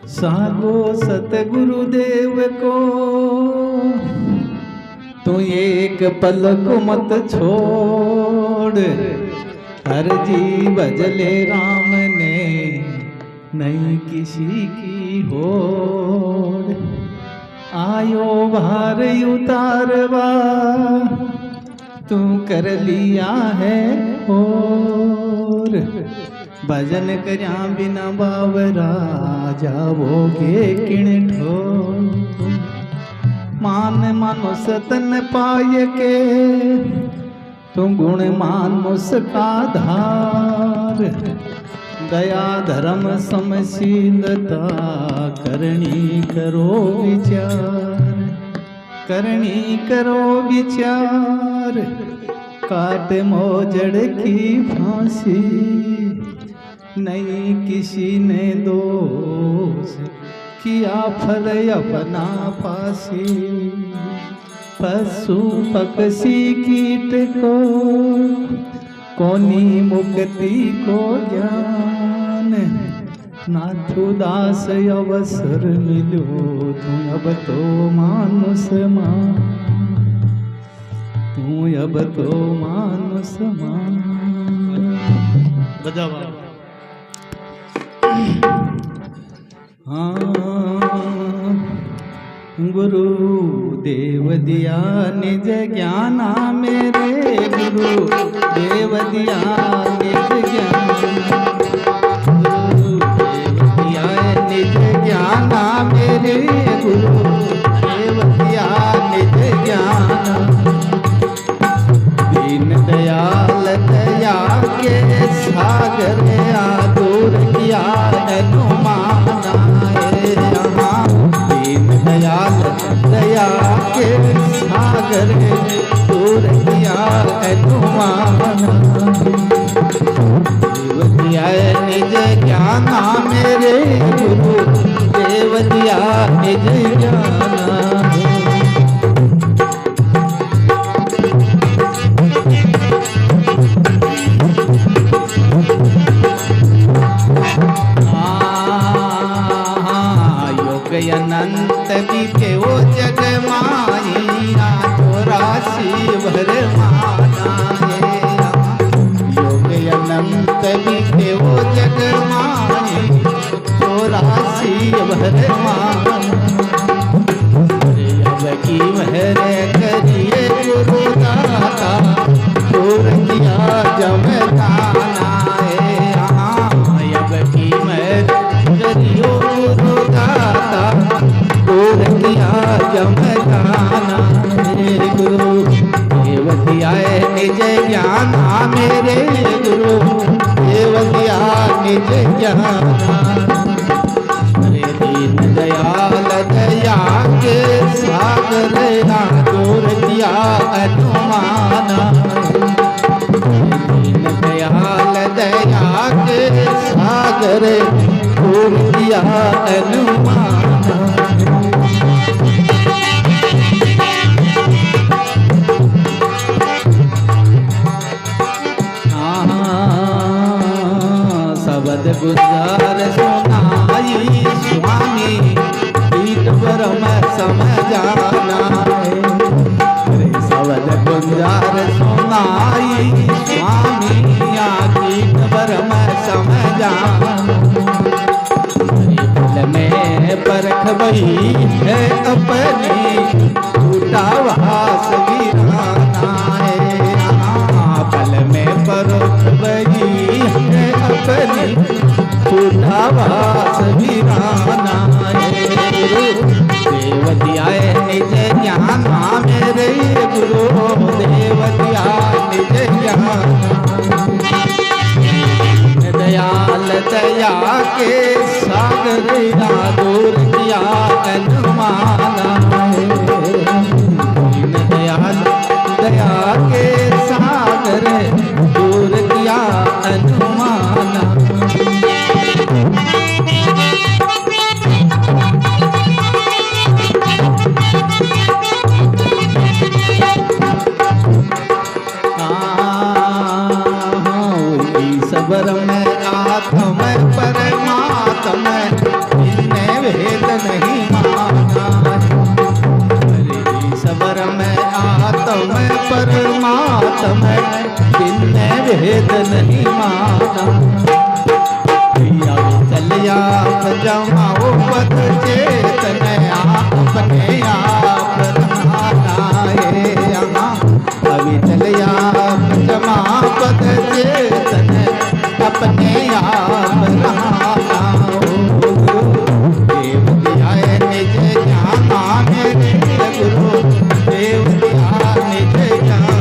Sago Satgurudev को तू एक पलक मत छोड़, हर जी भजले राम ने नहीं किसी की होड़। आयो भार उतारवा तू कर लिया है और, भजन करया बिना बावरा जावोगे किण ठोर। मान मानुष तन पाय के तू गुण मानुष का धार। दया धर्म समशीलता करनी करो विचार, करनी करो विचार। काट मोजड़ की फांसी नहीं किसी ने दोष किया, फल अपना पासी। पशु पक्षी कीट को कोनी मुक्ति को ज्ञान, नाथु दास अवसर मिलो तू अब तो मानुष मान, तू अब तो मानुष मान। बजावा। हाँ गुरु देव दिया निज ज्ञाना, मेरे गुरु देव दिया निज ज्ञाना। गुरु देव दिया निज ज्ञाना, मेरे गुरु देव दिया निज ज्ञाना। दीन दयाल दया के सागर दूर किया अनुमाना है यहाँ। दीन दयाल दया के सागर दूर किया अनुमाना। देव दिया निज ज्ञाना, मेरे गुरु देव दिया निज ज्ञाना। अनंत बीते वो जग माया, चौरासी भर माना है। योग अनंत बीते वो जग माया, चौरासी भर माना। अब की महर करिए गुरु दाता, दूर किया जमताना है यहाँ। अब की महर करियो गुरु दाता, दूर किया जमताना मेरे गुरु देव दिया निज ज्ञाना। मेरे गुरु देव दिया निज ज्ञाना। अरे दीन दयाल दया के सागर दूर किया अनुमाना। दीन दयाल दया के सागर दूर किया अनुमाना। शब्द गुजार सुनाई स्वामी, पीठ ब्रह्म समझाना है। शब्द गुजार सुनाई स्वामी, पीठ ब्रह्म समझाना। फल में परख वही है अपनी, टूटा वास गिराना है। फल में परख वही है अपनी, टूटा वास गिराना है। गुरु देव दिया निज ज्ञाना, मेरे गुरु देव दिया निज ज्ञाना। दयाल दया के सागर दूर किया अनुमाना है। दीन दयाल दया के सागर दूर किया अनुमाना। सबर में आत्म परमात्मा, इन्हें परमात्मा जिन्ने भेद नहीं माना। भैया चलिया जमाओ पद चेतन अपने आप रहाना है यहाँ। अभी चलिया जमा पद चेतन अपने आप रहाना। देव दिया निज जाना मेरे गुरु, देव दिया निज जाना।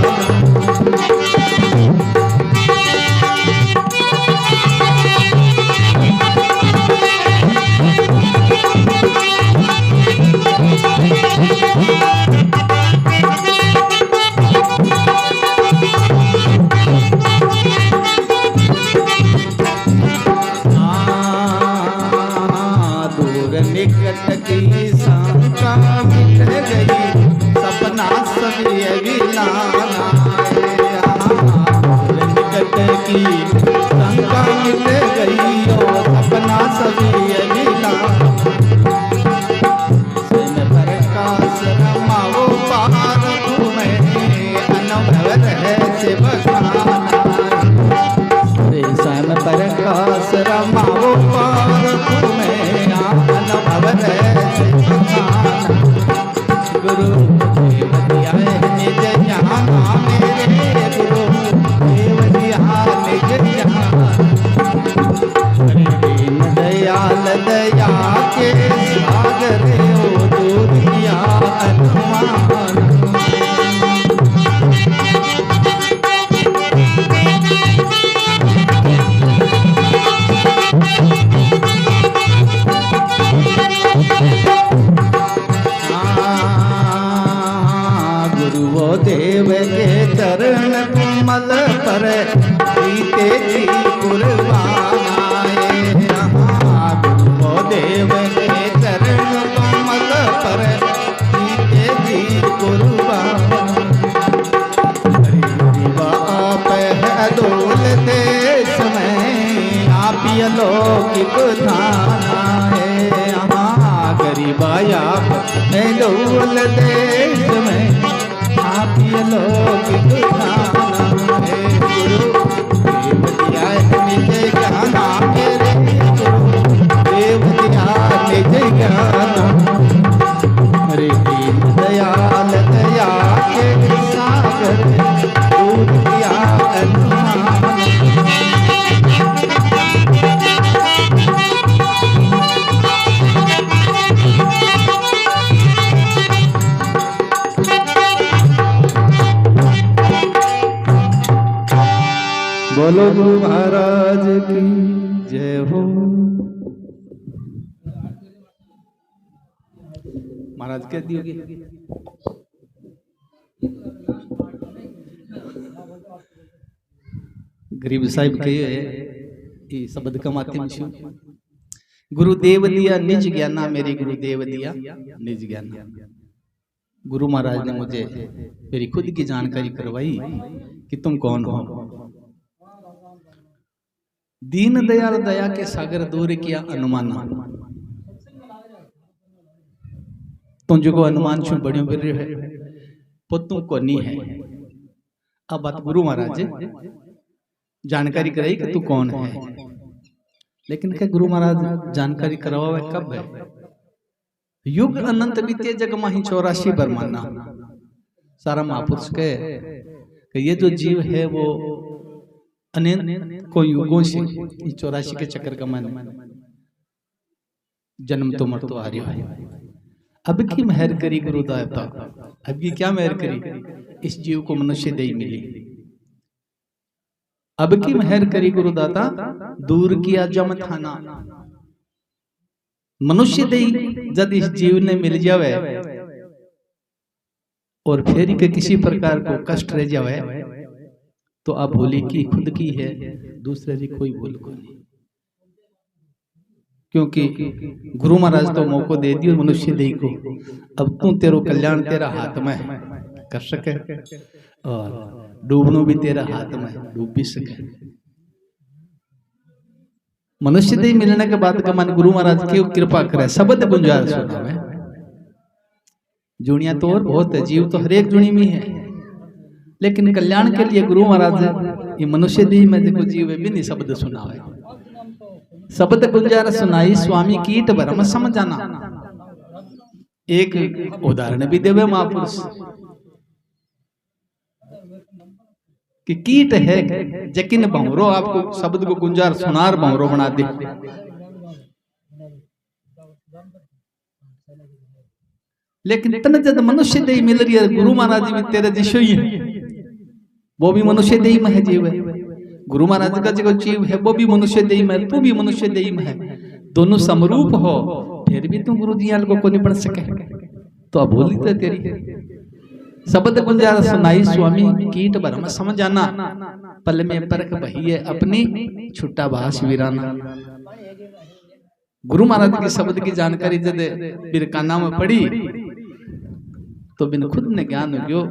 निकट की शंका मिट गई, सपना सभी अभिलाना। निकट की शंका मिट गई और सपना सभी अभिलाना। स्वयं प्रकाश रमाओ पार तुम्हें अनुभव रहे से बखाना। स्वयं प्रकाश रमाओ पार तुम्हें अनुभव रहे गुरु। देव दिया निज जाना मेरे गुरु, देव दिया निज जाना। दीन दयाल दया के सागर ओ दूर किया अनुमान। देव के चरण कमल पर जीते जी कुर्बाना। वो देव के चरण कमल पर जीते जी कुर्बाना। आप है दौलत देश में आप अलौकिक थाना है। गरीबा आप है दौलत देश में आप अलौकिक थाना है गुरु। देव दिया निज जाना मेरे गुरु, देव दिया निज जाना। हरे दीन दयाल दया के सागर दूर किया अनुमान। बोलो गुरु महाराज की जय हो। महाराज कह दियोगे गरीब साहिब के शब्द का माध्यम छू। गुरुदेव दिया निज ज्ञाना मेरी गुरुदेव दिया निज ज्ञाना। गुरु महाराज ने मुझे मेरी खुद की जानकारी करवाई कि तुम कौन हो। दीन दयाल दया के सागर दूर किया अनुमाना। तुझको अनुमान छू बड़ियों बिर है पुतू को नहीं है। अब बात गुरु महाराज जानकारी कराई कि तू कौन है। लेकिन क्या गुरु महाराज जानकारी करवा कब है? युग अनंत बीते जग माही 84 बरमाना। सारा महापुरुष के ये जो जीव है वो अनंत को युगों से 84 के चक्कर का मन जन्म तो मर तो आ रहा है। अब की मेहर करी गुरुदाता, अब की क्या मेहर करी? इस जीव को मनुष्य देही मिली। अब की मेहर करी गुरुदाता, दूर किया जम थाना। मनुष्य देही जब इस जीव ने मिल जावे और फिर के किसी प्रकार को कष्ट रह जावे तो अब भूली की खुद की है, दूसरे की कोई भूल को नहीं। क्योंकि गुरु महाराज तो मौको दे दियो मनुष्य दे को। अब तू तेरो कल्याण तेरा हाथ में कर सके और डूबनो भी तेरा हाथ में डूब भी सके। मनुष्य दे मिलने के बाद का मन गुरु महाराज की कृपा करे शब्द गुंजार सुना में। जुनिया तो और बहुत है, जीव तो हर एक जुनी में है, लेकिन कल्याण के लिए गुरु महाराज ये मनुष्य देह में देखो जीव भी नहीं शब्द सुनावे, शब्द गुंजार सुनाई स्वामी कीट भरम समझाना। एक उदाहरण भी देवे महापुरुष कि कीट है जकिन भंवरो आपको शब्द को गुंजार सुनार भंवरो बना दे। लेकिन तन जब मनुष्य देही मिल रही है, गुरु महाराज भी तेरे जिशो ही है, वो भी मनुष्य देही में है जीव है। गुरु महाराज का जो जीव है वो भी मनुष्य देही में, तू भी मनुष्य देही में है। दोनों समरूप हो फिर भी तू गुरु जी को नहीं पढ़ सके तो अभूली तो तेरी। शब्द गुंजार सुनाई स्वामी कीट भरम समझाना, पल में परख बही है अपनी छुट्टा भाष वीराना। गुरु महाराज के शब्द की जानकारी जब बिरकाना में पड़ी तो बिन खुद ने ज्ञान हो गयो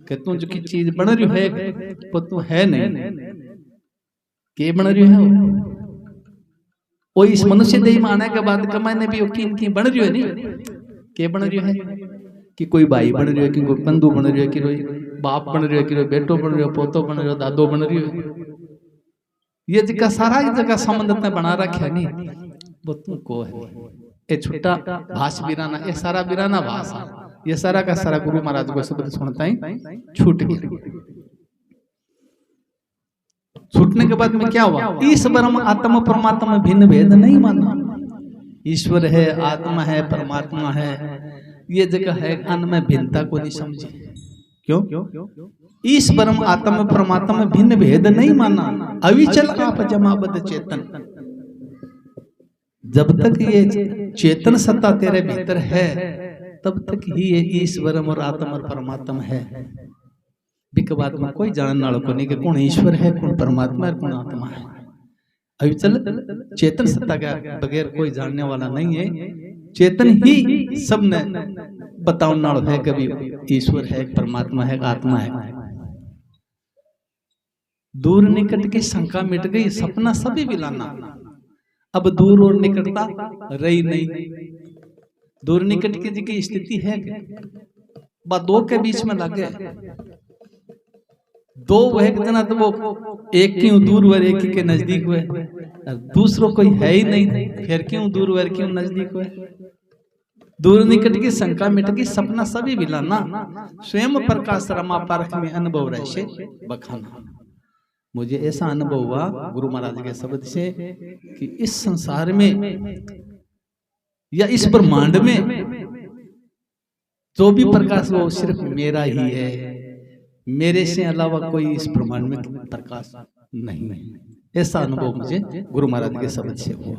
कि तू जो की चीज बन रही है वो तू है नहीं, के बन रही है वो इस मनुष्य देह में आने के बाद कमाने भी की बन रही है नहीं, के बन रही है कि कोई भाई बन रही है, कि कोई बंधु बन रही है, कि कोई बाप बन रही है, कि कोई बेटो बन रही है, पोतो बन रही है, दादो बन रही है। ये जगह सारा जगह संबंध बना रखे नहीं, वो तू को है ये छुट्टा भाष बिराना, ये सारा बिराना भाषा, ये सारा का सारा गुरु महाराज को शब्द सुनता ही छूट गया। छूटने के बाद में क्या हुआ? ईश्वर आत्मा परमात्मा भिन्न भेद नहीं माना। ईश्वर है, आत्मा है, परमात्मा है, ये जगह है अन्न में भिन्नता को नहीं समझे। क्यों? ईश्वर आत्मा परमात्मा भिन्न भेद नहीं माना। अविचल आप जमाबद्ध चेतन, जब तक ये चेतन सत्ता तेरे भीतर है तब तक ही ये ईश्वर और आत्मा और परमात्मा है। बिक बात में कोई जानने वालों को नहीं कि कौन ईश्वर है, कौन परमात्मा है, कौन आत्मा है। अभी चल चेतन सत्ता के बगैर कोई जानने वाला नहीं है। चेतन ही सब ने बताने वाला है, कभी ईश्वर है, परमात्मा है, आत्मा है। दूर निकट की शंका मिट गई, सपना सभी बिलाना। अब दूर और निकटता रही नहीं। दूर निकट की जी स्थिति है, बा दो के बीच में लगे दो वह जना, तो वो एक क्यों दूर वर एक के नजदीक हुए, दूसरों कोई है ही नहीं, फिर क्यों दूर वर क्यों नजदीक हुए। दूर निकट की शंका मिट गई, सपना सभी बिलाना। स्वयं प्रकाश रमा पारख में अनुभव रहे से बखाना। मुझे ऐसा अनुभव हुआ गुरु महाराज के शब्द से कि इस संसार में या इस ब्रह्मांड में जो भी प्रकाश वो सिर्फ मेरा ही है, मेरे से अलावा कोई इस ब्रह्मांड में प्रकाश नहीं है। ऐसा अनुभव मुझे गुरु महाराज के शब्द से हुआ।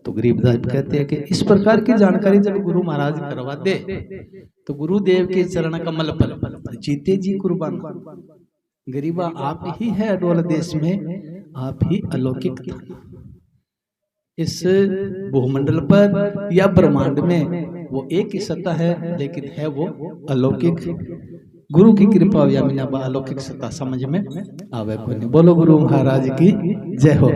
तो गरीबदास कहते हैं कि इस प्रकार की जानकारी जब गुरु महाराज करवा दे तो गुरुदेव के चरण कमल पर जीते जी कुर्बान। गरीबा आप ही है अडोल देश में, आप ही अलौकिक था। इस भूमंडल पर या ब्रह्मांड में वो एक ही सत्ता है, लेकिन है वो अलौकिक। गुरु की कृपा या मिना अलौकिक सत्ता समझ में आवे को नहीं। बोलो गुरु महाराज की जय हो।